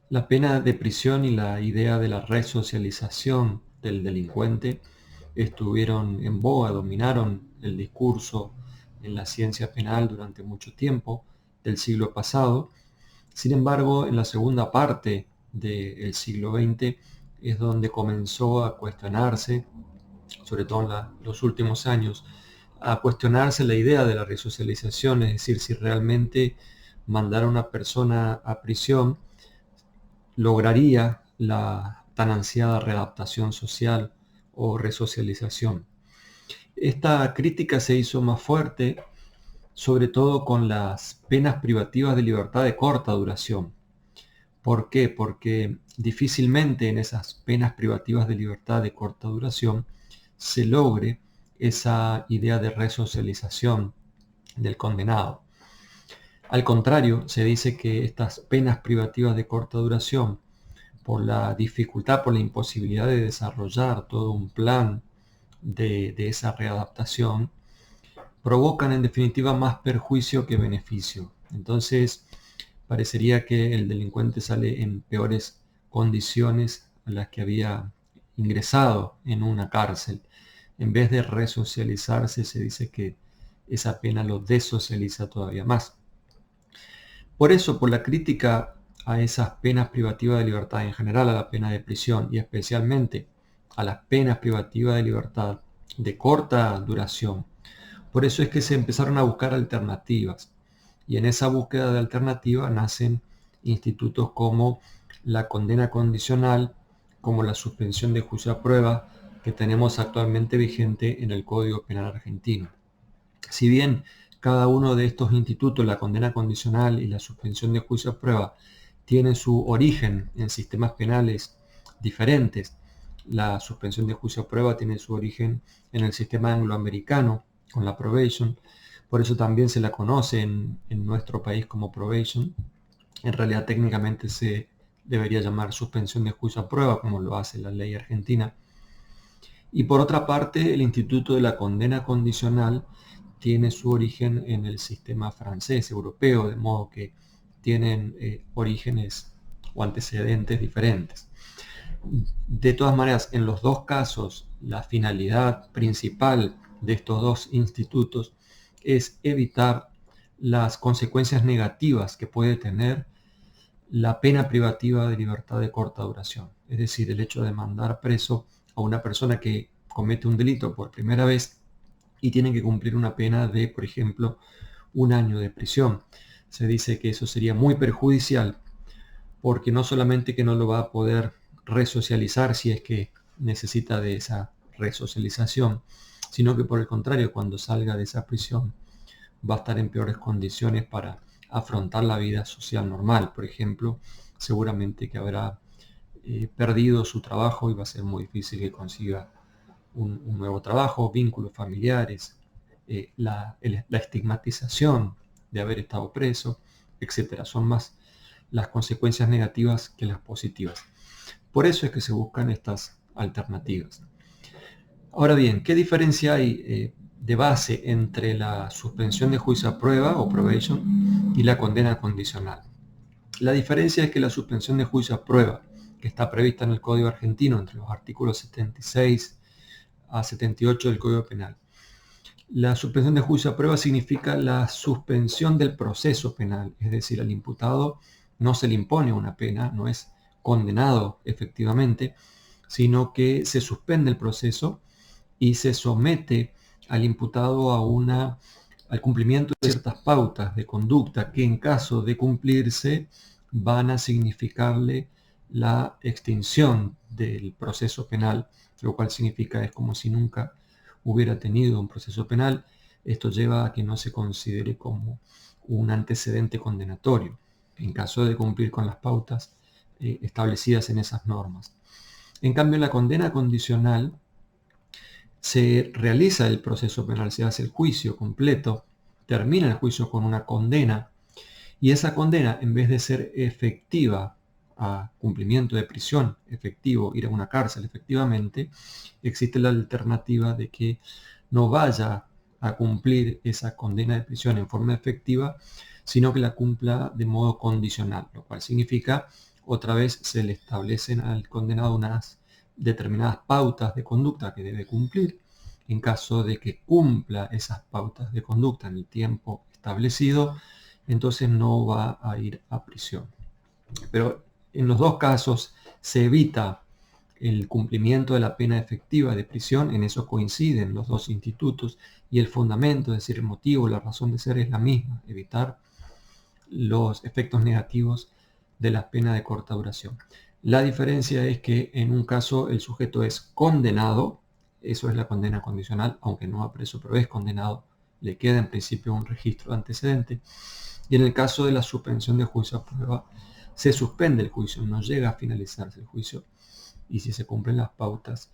La pena de prisión y la idea de la resocialización del delincuente estuvieron en boga, dominaron el discurso en la ciencia penal durante mucho tiempo del siglo pasado. Sin embargo, en la segunda parte del siglo XX es donde comenzó a cuestionarse, sobre todo en los últimos años, a cuestionarse la idea de la resocialización, es decir, si realmente mandar a una persona a prisión lograría la tan ansiada readaptación social o resocialización. Esta crítica se hizo más fuerte, sobre todo con las penas privativas de libertad de corta duración. ¿Por qué? Porque difícilmente en esas penas privativas de libertad de corta duración se logre esa idea de resocialización del condenado. Al contrario, se dice que estas penas privativas de corta duración, por la dificultad, por la imposibilidad de desarrollar todo un plan de esa readaptación, provocan en definitiva más perjuicio que beneficio. Entonces, parecería que el delincuente sale en peores condiciones a las que había ingresado en una cárcel. En vez de resocializarse, se dice que esa pena lo desocializa todavía más. Por eso, por la crítica a esas penas privativas de libertad, en general a la pena de prisión y especialmente a las penas privativas de libertad de corta duración, por eso es que se empezaron a buscar alternativas. Y en esa búsqueda de alternativas nacen institutos como la condena condicional, como la suspensión de juicio a prueba que tenemos actualmente vigente en el Código Penal argentino. Si bien cada uno de estos institutos, la condena condicional y la suspensión de juicio a prueba, tiene su origen en sistemas penales diferentes, la suspensión de juicio a prueba tiene su origen en el sistema angloamericano con la probation, por eso también se la conoce en nuestro país como probation. En realidad técnicamente se debería llamar suspensión de juicio a prueba, como lo hace la ley argentina. Y por otra parte, el instituto de la condena condicional tiene su origen en el sistema francés, europeo, de modo que tienen orígenes o antecedentes diferentes. De todas maneras, en los dos casos, la finalidad principal de estos dos institutos es evitar las consecuencias negativas que puede tener la pena privativa de libertad de corta duración. Es decir, el hecho de mandar preso a una persona que comete un delito por primera vez y tiene que cumplir una pena de, por ejemplo, 1 año de prisión. Se dice que eso sería muy perjudicial porque no solamente que no lo va a poder resocializar si es que necesita de esa resocialización, sino que por el contrario, cuando salga de esa prisión va a estar en peores condiciones para afrontar la vida social normal. Por ejemplo, seguramente que habrá perdido su trabajo y va a ser muy difícil que consiga un nuevo trabajo, vínculos familiares, la estigmatización de haber estado preso, etcétera. Son más las consecuencias negativas que las positivas. Por eso es que se buscan estas alternativas. Ahora bien, ¿qué diferencia hay de base entre la suspensión de juicio a prueba o probation y la condena condicional? La diferencia es que la suspensión de juicio a prueba, que está prevista en el Código argentino entre los artículos 76 a 78 del Código Penal, la suspensión de juicio a prueba significa la suspensión del proceso penal, es decir, al imputado no se le impone una pena, no es condenado efectivamente, sino que se suspende el proceso y se somete al imputado al cumplimiento de ciertas pautas de conducta que en caso de cumplirse van a significarle la extinción del proceso penal, lo cual significa es como si nunca hubiera tenido un proceso penal. Esto lleva a que no se considere como un antecedente condenatorio en caso de cumplir con las pautas establecidas en esas normas. En cambio, en la condena condicional se realiza el proceso penal, se hace el juicio completo, termina el juicio con una condena y esa condena, en vez de ser efectiva a cumplimiento de prisión efectivo, ir a una cárcel efectivamente, existe la alternativa de que no vaya a cumplir esa condena de prisión en forma efectiva, sino que la cumpla de modo condicional, lo cual significa otra vez se le establecen al condenado unas determinadas pautas de conducta que debe cumplir. En caso de que cumpla esas pautas de conducta en el tiempo establecido, entonces no va a ir a prisión. Pero en los dos casos se evita el cumplimiento de la pena efectiva de prisión, en eso coinciden los dos institutos, y el fundamento, es decir, el motivo, la razón de ser es la misma, evitar los efectos negativos de las penas de corta duración. La diferencia es que en un caso el sujeto es condenado, eso es la condena condicional, aunque no va preso, pero es condenado, le queda en principio un registro de antecedente, y en el caso de la suspensión de juicio a prueba, se suspende el juicio, no llega a finalizarse el juicio, y si se cumplen las pautas,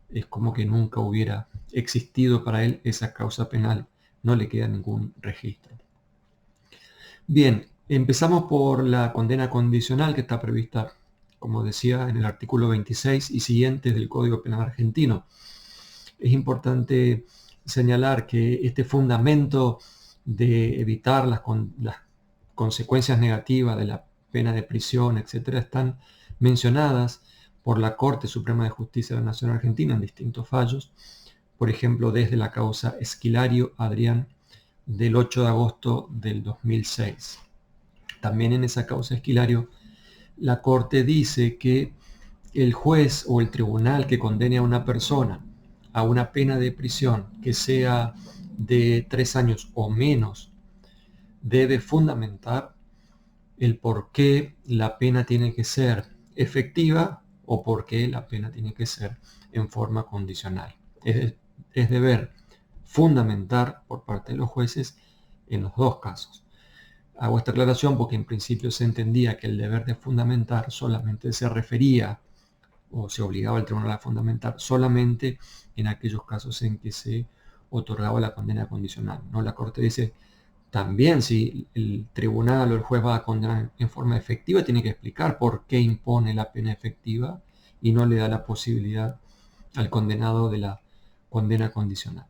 es como que nunca hubiera existido para él esa causa penal, no le queda ningún registro. Bien, empezamos por la condena condicional que está prevista, como decía, en el artículo 26 y siguientes del Código Penal argentino. Es importante señalar que este fundamento de evitar las consecuencias negativas de la pena de prisión, etcétera, están mencionadas por la Corte Suprema de Justicia de la Nación Argentina en distintos fallos, por ejemplo, desde la causa Esquilario Adrián del 8 de agosto del 2006. También en esa causa Esquilario, la Corte dice que el juez o el tribunal que condene a una persona a una pena de prisión que sea de 3 años o menos, debe fundamentar el por qué la pena tiene que ser efectiva o por qué la pena tiene que ser en forma condicional. Es deber fundamentar por parte de los jueces en los dos casos. Hago esta aclaración porque en principio se entendía que el deber de fundamentar solamente se refería o se obligaba al tribunal a fundamentar solamente en aquellos casos en que se otorgaba la condena condicional. ¿No? La Corte dice también si el tribunal o el juez va a condenar en forma efectiva, tiene que explicar por qué impone la pena efectiva y no le da la posibilidad al condenado de la condena condicional.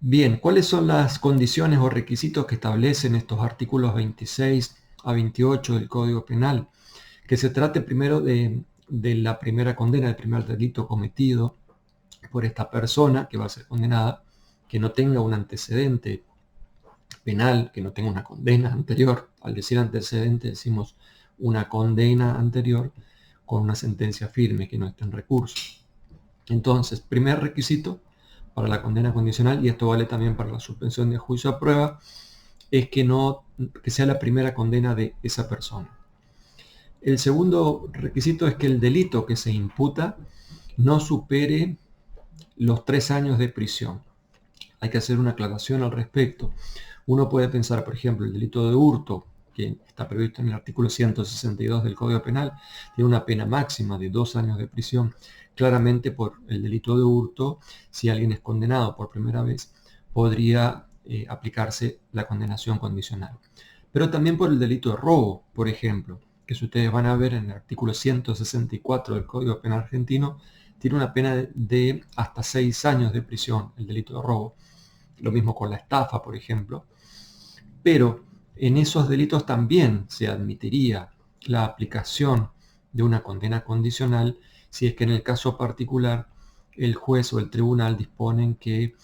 Bien, ¿cuáles son las condiciones o requisitos que establecen estos artículos 26 a 28 del Código Penal? Que se trate primero de la primera condena, del primer delito cometido por esta persona que va a ser condenada, que no tenga un antecedente penal, que no tenga una condena anterior. Al decir antecedente decimos una condena anterior con una sentencia firme que no esté en recurso. Entonces, primer requisito para la condena condicional, y esto vale también para la suspensión de juicio a prueba, es que sea la primera condena de esa persona. El segundo requisito es que el delito que se imputa no supere los 3 años de prisión. Hay que hacer una aclaración al respecto. Uno puede pensar, por ejemplo, el delito de hurto, que está previsto en el artículo 162 del Código Penal, tiene una pena máxima de 2 años de prisión. Claramente por el delito de hurto, si alguien es condenado por primera vez, podría aplicarse la condenación condicional. Pero también por el delito de robo, por ejemplo, que si ustedes van a ver en el artículo 164 del Código Penal argentino, tiene una pena de hasta 6 años de prisión el delito de robo. Lo mismo con la estafa, por ejemplo. Pero en esos delitos también se admitiría la aplicación de una condena condicional si es que en el caso particular el juez o el tribunal disponen que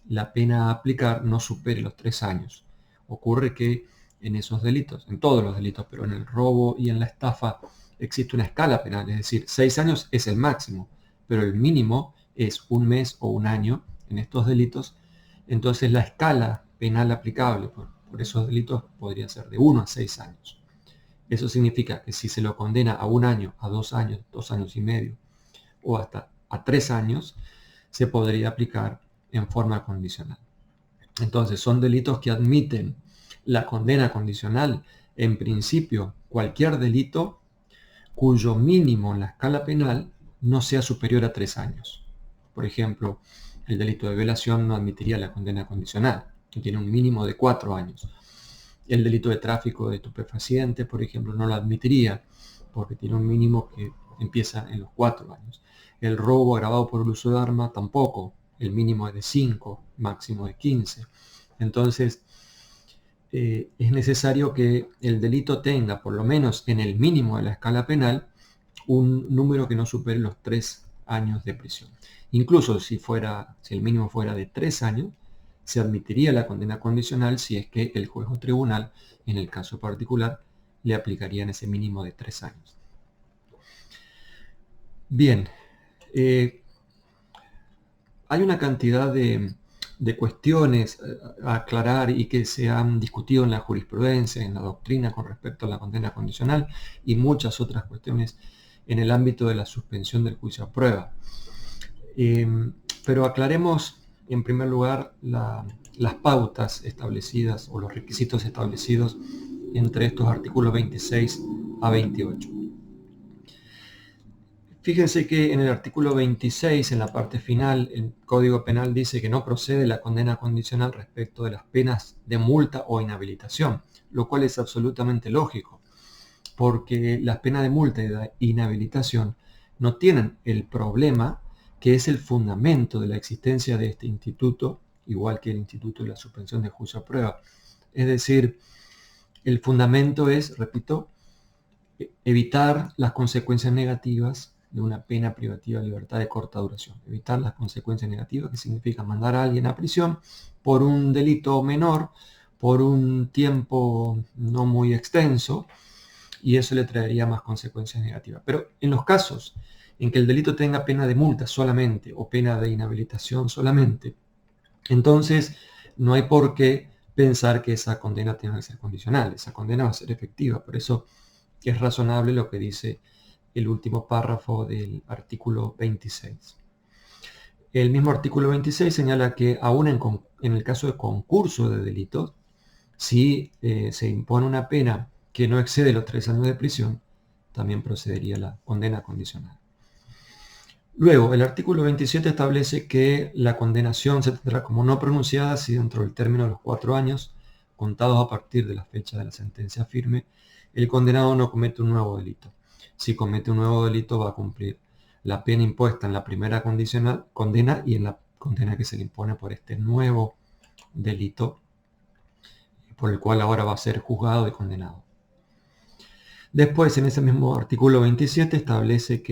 la pena a aplicar no supere los 3 años. Ocurre que en esos delitos, en todos los delitos, pero en el robo y en la estafa existe una escala penal, es decir, 6 años es el máximo, pero el mínimo es 1 mes o 1 año en estos delitos. Entonces la escala penal aplicable por esos delitos podría ser de 1 a 6 años. Eso significa que si se lo condena a 1 año, a 2 años, 2 años y medio, o hasta a 3 años, se podría aplicar en forma condicional. Entonces son delitos que admiten la condena condicional. En principio, cualquier delito cuyo mínimo en la escala penal no sea superior a 3 años. Por ejemplo, el delito de violación no admitiría la condena condicional, que tiene un mínimo de 4 años. El delito de tráfico de estupefacientes, por ejemplo, no lo admitiría, porque tiene un mínimo que empieza en los 4 años. El robo agravado por el uso de arma tampoco, el mínimo es de 5, máximo de 15. Entonces, es necesario que el delito tenga, por lo menos en el mínimo de la escala penal, un número que no supere los 3 años de prisión. Incluso si el mínimo fuera de 3 años, se admitiría la condena condicional si es que el juez o tribunal, en el caso particular, le aplicarían ese mínimo de 3 años. Bien, hay una cantidad de cuestiones a aclarar y que se han discutido en la jurisprudencia, en la doctrina con respecto a la condena condicional y muchas otras cuestiones en el ámbito de la suspensión del juicio a prueba. Pero aclaremos en primer lugar las pautas establecidas o los requisitos establecidos entre estos artículos 26 a 28. Fíjense que en el artículo 26, en la parte final, el Código Penal dice que no procede la condena condicional respecto de las penas de multa o inhabilitación, lo cual es absolutamente lógico, porque las penas de multa y de inhabilitación no tienen el problema que es el fundamento de la existencia de este instituto, igual que el instituto de la suspensión de juicio a prueba. Es decir, el fundamento es, repito, evitar las consecuencias negativas de una pena privativa de libertad de corta duración. Evitar las consecuencias negativas, que significa mandar a alguien a prisión por un delito menor, por un tiempo no muy extenso, y eso le traería más consecuencias negativas. Pero en los casos en que el delito tenga pena de multa solamente o pena de inhabilitación solamente, entonces no hay por qué pensar que esa condena tenga que ser condicional. Esa condena va a ser efectiva. Por eso es razonable lo que dice el último párrafo del artículo 26. El mismo artículo 26 señala que aún en el caso de concurso de delitos, si se impone una pena que no excede los 3 años de prisión, también procedería la condena condicional. Luego, el artículo 27 establece que la condenación se tendrá como no pronunciada si dentro del término de los 4 años, contados a partir de la fecha de la sentencia firme, el condenado no comete un nuevo delito. Si comete un nuevo delito, va a cumplir la pena impuesta en la primera condena y en la condena que se le impone por este nuevo delito, por el cual ahora va a ser juzgado y condenado. Después, en ese mismo artículo 27, establece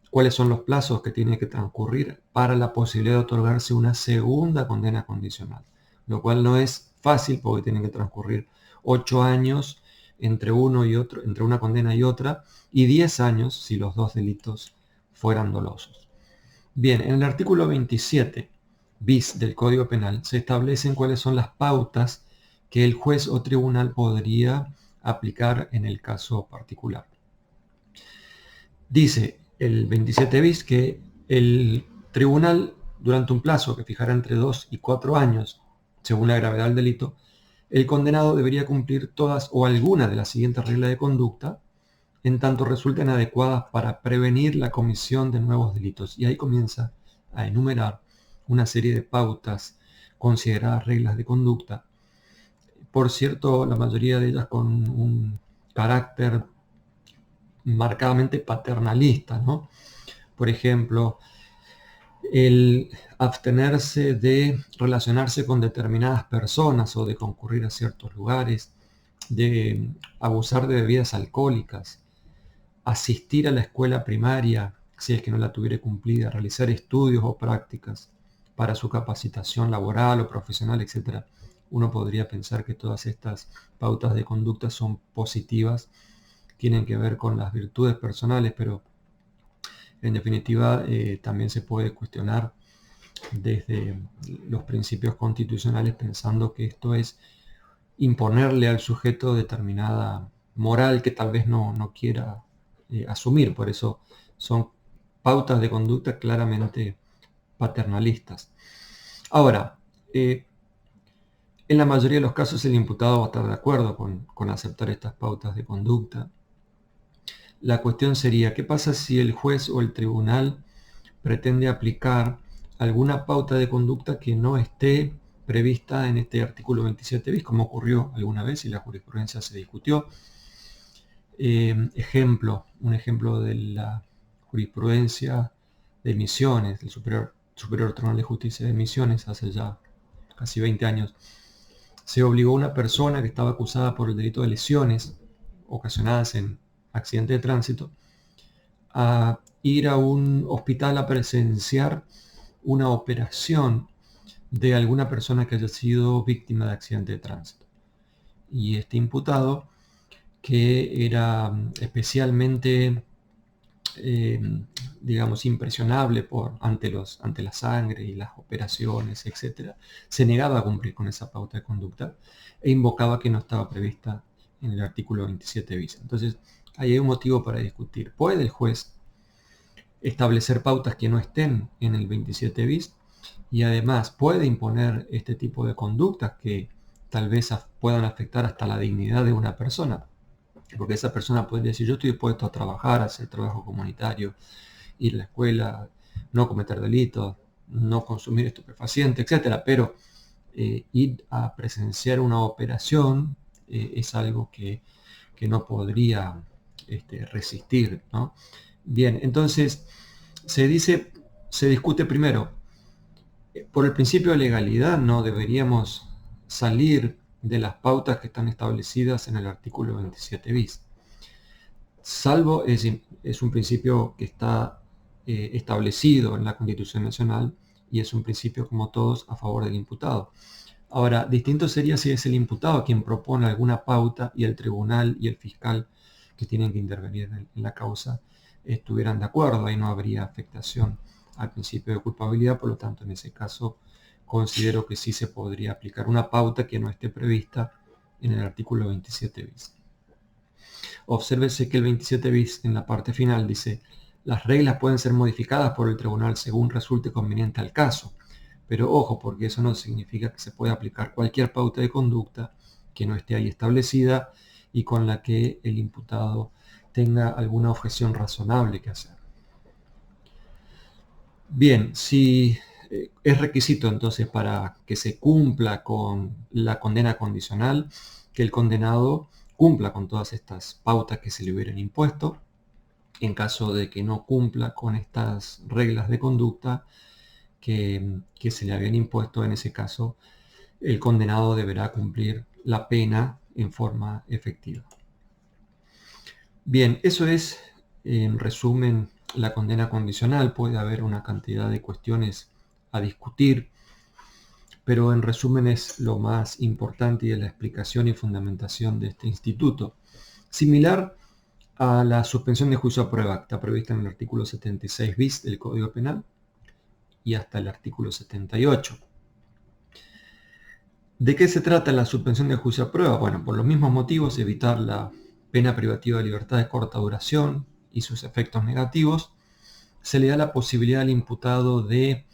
cuáles son los plazos que tiene que transcurrir para la posibilidad de otorgarse una segunda condena condicional, lo cual no es fácil porque tienen que transcurrir 8 años entre una condena y otra, y 10 años si los dos delitos fueran dolosos. Bien, en el artículo 27 bis del Código Penal se establecen cuáles son las pautas que el juez o tribunal podría aplicar en el caso particular. Dice el 27 bis que el tribunal, durante un plazo que fijará entre 2 y 4 años, según la gravedad del delito, el condenado debería cumplir todas o alguna de las siguientes reglas de conducta, en tanto resulten adecuadas para prevenir la comisión de nuevos delitos. Y ahí comienza a enumerar una serie de pautas consideradas reglas de conducta. Por cierto, la mayoría de ellas con un carácter marcadamente paternalista, ¿no? Por ejemplo, el abstenerse de relacionarse con determinadas personas o de concurrir a ciertos lugares, de abusar de bebidas alcohólicas, asistir a la escuela primaria si es que no la tuviera cumplida, realizar estudios o prácticas para su capacitación laboral o profesional, etc. Uno podría pensar que todas estas pautas de conducta son positivas, tienen que ver con las virtudes personales, pero en definitiva también se puede cuestionar desde los principios constitucionales pensando que esto es imponerle al sujeto determinada moral que tal vez no quiera asumir. Por eso son pautas de conducta claramente paternalistas. Ahora, en la mayoría de los casos el imputado va a estar de acuerdo con aceptar estas pautas de conducta. La cuestión sería, ¿qué pasa si el juez o el tribunal pretende aplicar alguna pauta de conducta que no esté prevista en este artículo 27 bis, como ocurrió alguna vez y la jurisprudencia se discutió? Un ejemplo de la jurisprudencia de Misiones, del Superior Tribunal de Justicia de Misiones, hace ya casi 20 años, se obligó a una persona que estaba acusada por el delito de lesiones ocasionadas en accidente de tránsito a ir a un hospital a presenciar una operación de alguna persona que haya sido víctima de accidente de tránsito. Y este imputado, que era especialmente, digamos, impresionable ante la sangre y las operaciones, etc., se negaba a cumplir con esa pauta de conducta e invocaba que no estaba prevista en el artículo 27 bis. Entonces, ahí hay un motivo para discutir. ¿Puede el juez establecer pautas que no estén en el 27 bis? Y además, ¿puede imponer este tipo de conductas que tal vez puedan afectar hasta la dignidad de una persona? Porque esa persona puede decir: yo estoy dispuesto a trabajar, a hacer trabajo comunitario, ir a la escuela, no cometer delitos, no consumir estupefacientes, etcétera, pero ir a presenciar una operación es algo que no podría resistir, ¿no? Bien, entonces se discute primero, por el principio de legalidad no deberíamos salir de las pautas que están establecidas en el artículo 27 bis. Salvo es un principio que está establecido en la Constitución Nacional y es un principio, como todos, a favor del imputado. Ahora, distinto sería si es el imputado quien propone alguna pauta y el tribunal y el fiscal que tienen que intervenir en la causa estuvieran de acuerdo. Ahí no habría afectación al principio de culpabilidad, por lo tanto, en ese caso considero que sí se podría aplicar una pauta que no esté prevista en el artículo 27 bis. Obsérvese que el 27 bis en la parte final dice: las reglas pueden ser modificadas por el tribunal según resulte conveniente al caso. Pero ojo, porque eso no significa que se pueda aplicar cualquier pauta de conducta que no esté ahí establecida y con la que el imputado tenga alguna objeción razonable que hacer. Bien, si es requisito entonces para que se cumpla con la condena condicional, que el condenado cumpla con todas estas pautas que se le hubieran impuesto. En caso de que no cumpla con estas reglas de conducta que se le habían impuesto, en ese caso el condenado deberá cumplir la pena en forma efectiva. Bien, eso es en resumen la condena condicional. Puede haber una cantidad de cuestiones a discutir, pero en resumen es lo más importante y es la explicación y fundamentación de este instituto. Similar a la suspensión de juicio a prueba, que está prevista en el artículo 76 bis del Código Penal y hasta el artículo 78. ¿De qué se trata la suspensión de juicio a prueba? Bueno, por los mismos motivos: evitar la pena privativa de libertad de corta duración y sus efectos negativos. Se le da la posibilidad al imputado de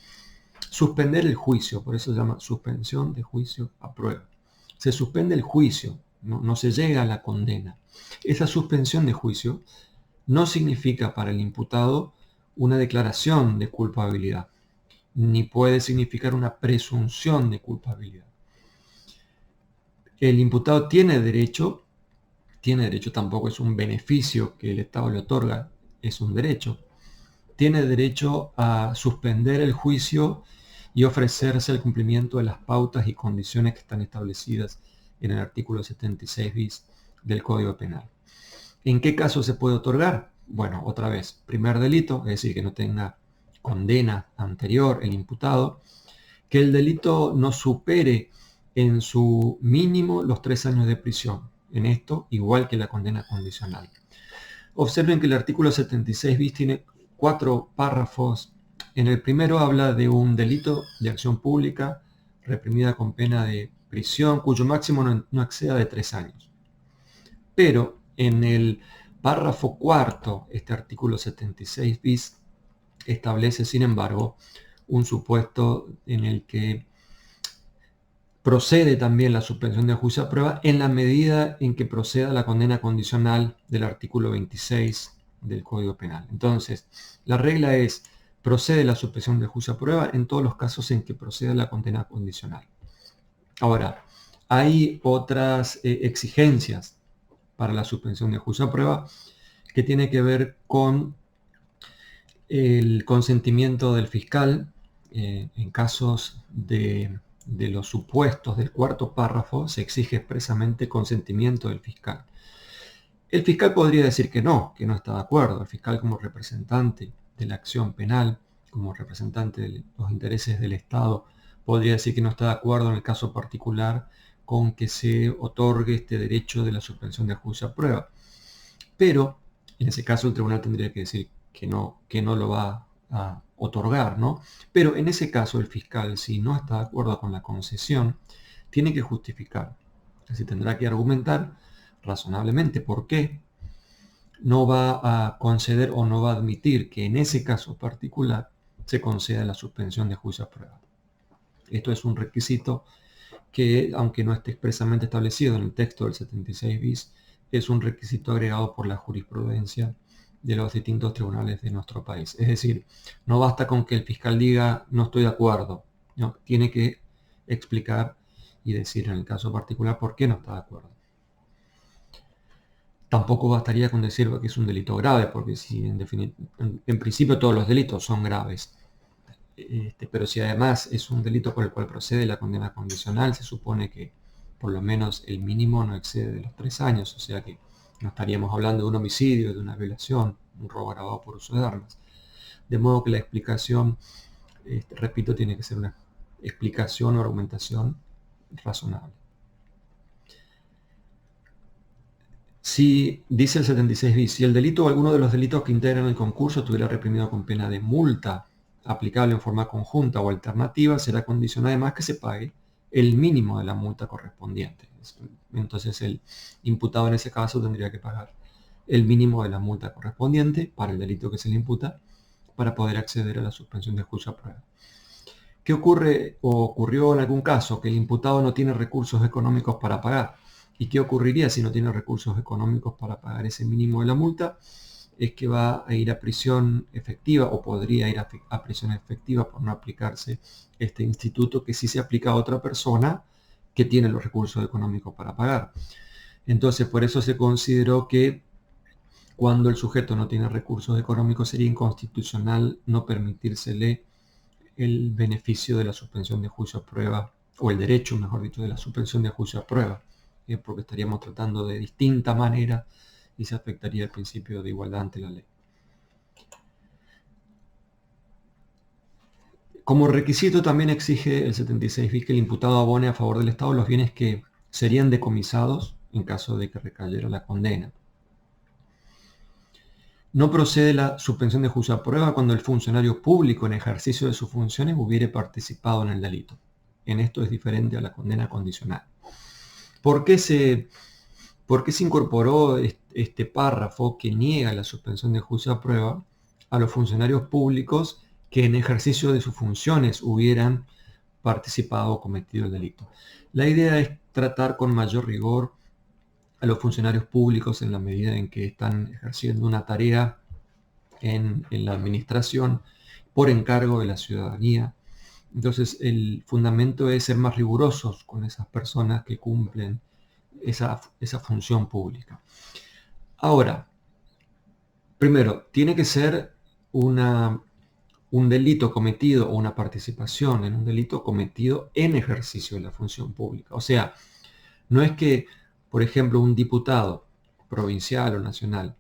suspender el juicio, por eso se llama suspensión de juicio a prueba. Se suspende el juicio, no se llega a la condena. Esa suspensión de juicio no significa para el imputado una declaración de culpabilidad, ni puede significar una presunción de culpabilidad. El imputado tiene derecho, tampoco es un beneficio que el Estado le otorga, es un derecho. Tiene derecho a suspender el juicio y ofrecerse el cumplimiento de las pautas y condiciones que están establecidas en el artículo 76 bis del Código Penal. ¿En qué caso se puede otorgar? Bueno, otra vez, primer delito, es decir, que no tenga condena anterior el imputado, que el delito no supere en su mínimo los 3 años de prisión. En esto, igual que la condena condicional. Observen que el artículo 76 bis tiene 4 párrafos. En el primero habla de un delito de acción pública reprimida con pena de prisión, cuyo máximo no exceda de 3 años. Pero en el párrafo cuarto, este artículo 76 bis establece, sin embargo, un supuesto en el que procede también la suspensión de juicio a prueba en la medida en que proceda la condena condicional del artículo 26 del Código Penal. Entonces, la regla es: procede la suspensión de juicio a prueba en todos los casos en que proceda la condena condicional. Ahora, hay otras exigencias para la suspensión de juicio a prueba que tiene que ver con el consentimiento del fiscal en casos de de los supuestos del cuarto párrafo se exige expresamente consentimiento del fiscal. El fiscal podría decir que no está de acuerdo. El fiscal, como representante de la acción penal, como representante de los intereses del Estado, podría decir que no está de acuerdo en el caso particular con que se otorgue este derecho de la suspensión de juicio a prueba. Pero en ese caso el tribunal tendría que decir que no lo va a otorgar, ¿no? Pero en ese caso el fiscal, si no está de acuerdo con la concesión, tiene que justificar. Es decir, tendrá que argumentar razonablemente por qué no va a conceder o no va a admitir que en ese caso particular se conceda la suspensión de juicio a prueba. Esto es un requisito que, aunque no esté expresamente establecido en el texto del 76 bis, es un requisito agregado por la jurisprudencia de los distintos tribunales de nuestro país. Es decir, no basta con que el fiscal diga no estoy de acuerdo, no, tiene que explicar y decir en el caso particular por qué no está de acuerdo. Tampoco bastaría con decir que es un delito grave, porque si en principio todos los delitos son graves. Pero si además es un delito por el cual procede la condena condicional, se supone que por lo menos el mínimo no excede de los 3 años, o sea que no estaríamos hablando de un homicidio, de una violación, un robo agravado por uso de armas. De modo que la explicación, repito, tiene que ser una explicación o argumentación razonable. Si, dice el 76 bis, si el delito o alguno de los delitos que integran el concurso estuviera reprimido con pena de multa aplicable en forma conjunta o alternativa, será condición además que se pague el mínimo de la multa correspondiente. Entonces el imputado en ese caso tendría que pagar el mínimo de la multa correspondiente para el delito que se le imputa para poder acceder a la suspensión de juicio a prueba. ¿Qué ocurre o ocurrió en algún caso? Que el imputado no tiene recursos económicos para pagar. ¿Y qué ocurriría si no tiene recursos económicos para pagar ese mínimo de la multa? Es que va a ir a prisión efectiva o podría ir a prisión efectiva por no aplicarse este instituto que sí se aplica a otra persona que tiene los recursos económicos para pagar. Entonces, por eso se consideró que cuando el sujeto no tiene recursos económicos sería inconstitucional no permitírsele el beneficio de la suspensión de juicio a prueba, o el derecho, mejor dicho, de la suspensión de juicio a prueba, porque estaríamos tratando de distinta manera y se afectaría el principio de igualdad ante la ley. Como requisito también exige el 76 bis que el imputado abone a favor del Estado los bienes que serían decomisados en caso de que recayera la condena. No procede la suspensión de juicio a prueba cuando el funcionario público en ejercicio de sus funciones hubiere participado en el delito. En esto es diferente a la condena condicional. ¿Por qué se incorporó este párrafo que niega la suspensión de juicio a prueba a los funcionarios públicos que en ejercicio de sus funciones hubieran participado o cometido el delito? La idea es tratar con mayor rigor a los funcionarios públicos en la medida en que están ejerciendo una tarea en la administración por encargo de la ciudadanía. Entonces el fundamento es ser más rigurosos con esas personas que cumplen esa función pública. Ahora, primero, tiene que ser un delito cometido o una participación en un delito cometido en ejercicio de la función pública. O sea, no es que, por ejemplo, un diputado provincial o nacional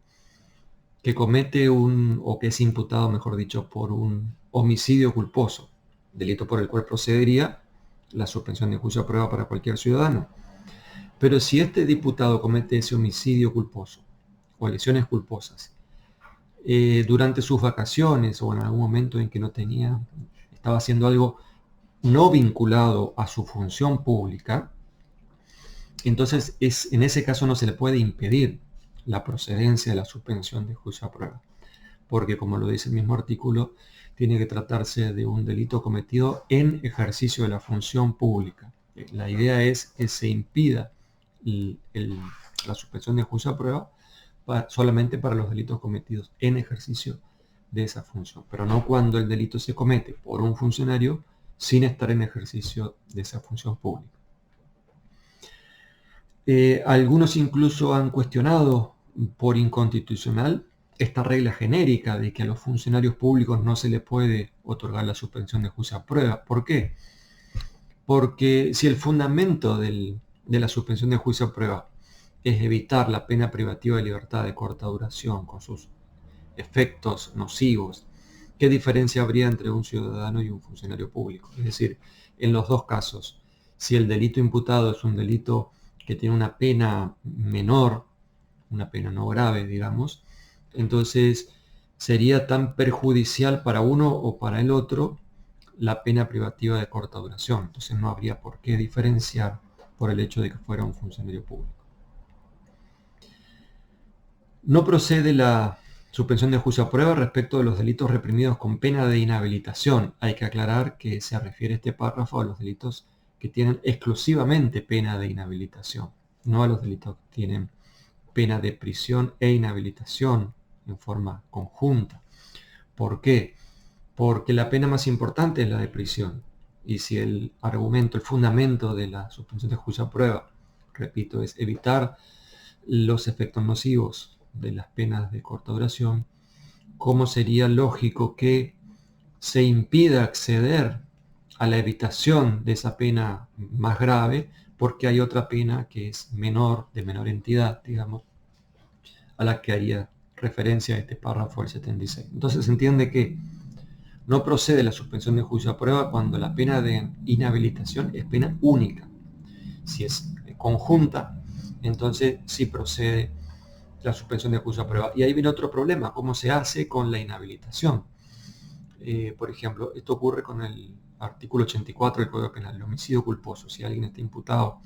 que comete o que es imputado, mejor dicho, por un homicidio culposo, delito por el cual procedería la suspensión de juicio a prueba para cualquier ciudadano. Pero si este diputado comete ese homicidio culposo o lesiones culposas durante sus vacaciones o en algún momento en que estaba haciendo algo no vinculado a su función pública, entonces en ese caso no se le puede impedir la procedencia de la suspensión de juicio a prueba, porque como lo dice el mismo artículo, tiene que tratarse de un delito cometido en ejercicio de la función pública. La idea es que se impida la suspensión de juicio a prueba solamente para los delitos cometidos en ejercicio de esa función, pero no cuando el delito se comete por un funcionario sin estar en ejercicio de esa función pública. Algunos incluso han cuestionado por inconstitucional esta regla genérica de que a los funcionarios públicos no se les puede otorgar la suspensión de juicio a prueba. ¿Por qué? Porque si el fundamento de la suspensión de juicio a prueba es evitar la pena privativa de libertad de corta duración con sus efectos nocivos, ¿qué diferencia habría entre un ciudadano y un funcionario público? Es decir, en los dos casos, si el delito imputado es un delito que tiene una pena menor, una pena no grave, digamos, entonces sería tan perjudicial para uno o para el otro la pena privativa de corta duración. Entonces no habría por qué diferenciar por el hecho de que fuera un funcionario público. No procede la suspensión de juicio a prueba respecto de los delitos reprimidos con pena de inhabilitación. Hay que aclarar que se refiere este párrafo a los delitos que tienen exclusivamente pena de inhabilitación, no a los delitos que tienen pena de prisión e inhabilitación en forma conjunta. ¿Por qué? Porque la pena más importante es la de prisión. Y si el argumento, el fundamento de la suspensión de juicio a prueba, repito, es evitar los efectos nocivos de las penas de corta duración, ¿cómo sería lógico que se impida acceder a la evitación de esa pena más grave porque hay otra pena que es menor, de menor entidad, digamos, a la que haría referencia a este párrafo del 76? Entonces se entiende que no procede la suspensión de juicio a prueba cuando la pena de inhabilitación es pena única. Si es conjunta, entonces sí procede la suspensión de juicio a prueba. Y ahí viene otro problema, ¿cómo se hace con la inhabilitación? Por ejemplo, esto ocurre con el artículo 84 del Código Penal, el homicidio culposo. Si alguien está imputado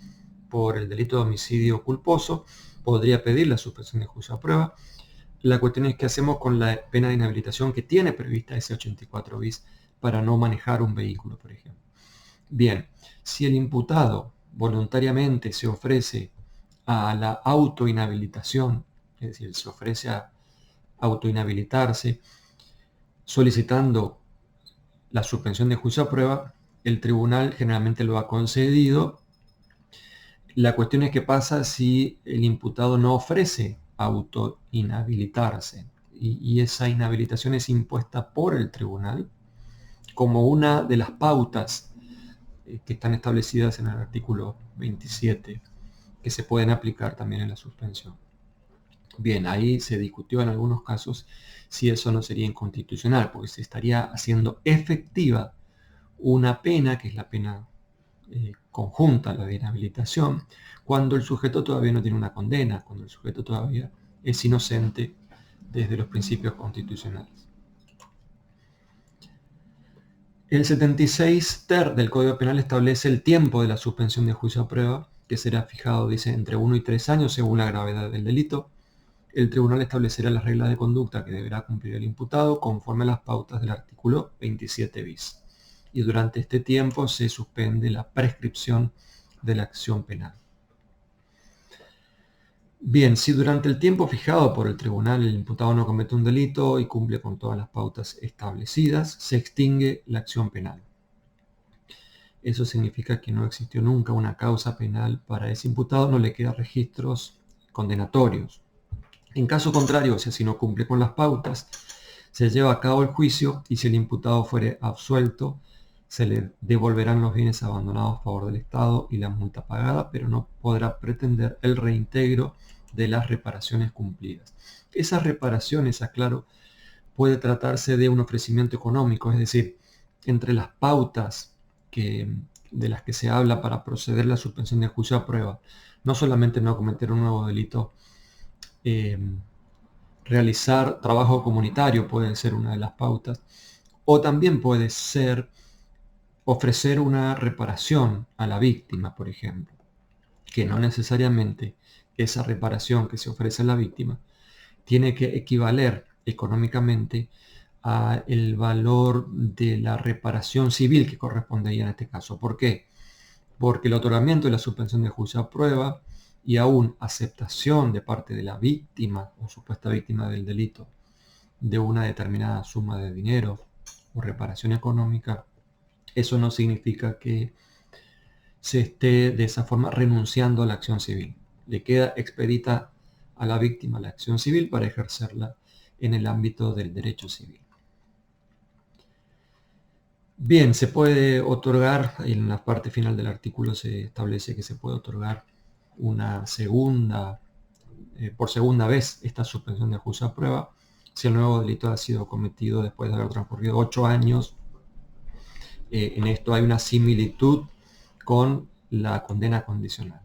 por el delito de homicidio culposo, podría pedir la suspensión de juicio a prueba. La cuestión es qué hacemos con la pena de inhabilitación que tiene prevista ese 84 bis para no manejar un vehículo, por ejemplo. Bien, si el imputado voluntariamente se ofrece a la autoinhabilitación, es decir, se ofrece a autoinhabilitarse solicitando la suspensión de juicio a prueba, el tribunal generalmente lo ha concedido. La cuestión es qué pasa si el imputado no ofrece autoinhabilitarse y esa inhabilitación es impuesta por el tribunal como una de las pautas que están establecidas en el artículo 27 que se pueden aplicar también en la suspensión. Bien, ahí se discutió en algunos casos si eso no sería inconstitucional, porque se estaría haciendo efectiva una pena, que es la pena conjunta, la de inhabilitación, cuando el sujeto todavía no tiene una condena, cuando el sujeto todavía es inocente desde los principios constitucionales. El 76 ter del Código Penal establece el tiempo de la suspensión de juicio a prueba, que será fijado, dice, entre 1 y 3 años según la gravedad del delito. El tribunal establecerá las reglas de conducta que deberá cumplir el imputado conforme a las pautas del artículo 27 bis. Y durante este tiempo se suspende la prescripción de la acción penal. Bien, si durante el tiempo fijado por el tribunal el imputado no comete un delito y cumple con todas las pautas establecidas, se extingue la acción penal. Eso significa que no existió nunca una causa penal para ese imputado, no le quedan registros condenatorios. En caso contrario, si así no cumple con las pautas, se lleva a cabo el juicio y si el imputado fuere absuelto, se le devolverán los bienes abandonados a favor del Estado y la multa pagada, pero no podrá pretender el reintegro de las reparaciones cumplidas. Esas reparaciones, aclaro, puede tratarse de un ofrecimiento económico, es decir, entre las pautas de las que se habla para proceder a la suspensión de juicio a prueba, no solamente no cometer un nuevo delito, realizar trabajo comunitario puede ser una de las pautas, o también puede ser ofrecer una reparación a la víctima, por ejemplo, que no necesariamente esa reparación que se ofrece a la víctima tiene que equivaler económicamente a el valor de la reparación civil que correspondería en este caso. ¿Por qué? Porque el otorgamiento de la suspensión de juicio a prueba y aún aceptación de parte de la víctima o supuesta víctima del delito de una determinada suma de dinero o reparación económica, eso no significa que se esté de esa forma renunciando a la acción civil. Le queda expedita a la víctima la acción civil para ejercerla en el ámbito del derecho civil. Bien, se puede otorgar, en la parte final del artículo se establece que se puede otorgar una segunda, por segunda vez esta suspensión de juicio a prueba si el nuevo delito ha sido cometido después de haber transcurrido 8 años. En esto hay una similitud con la condena condicional.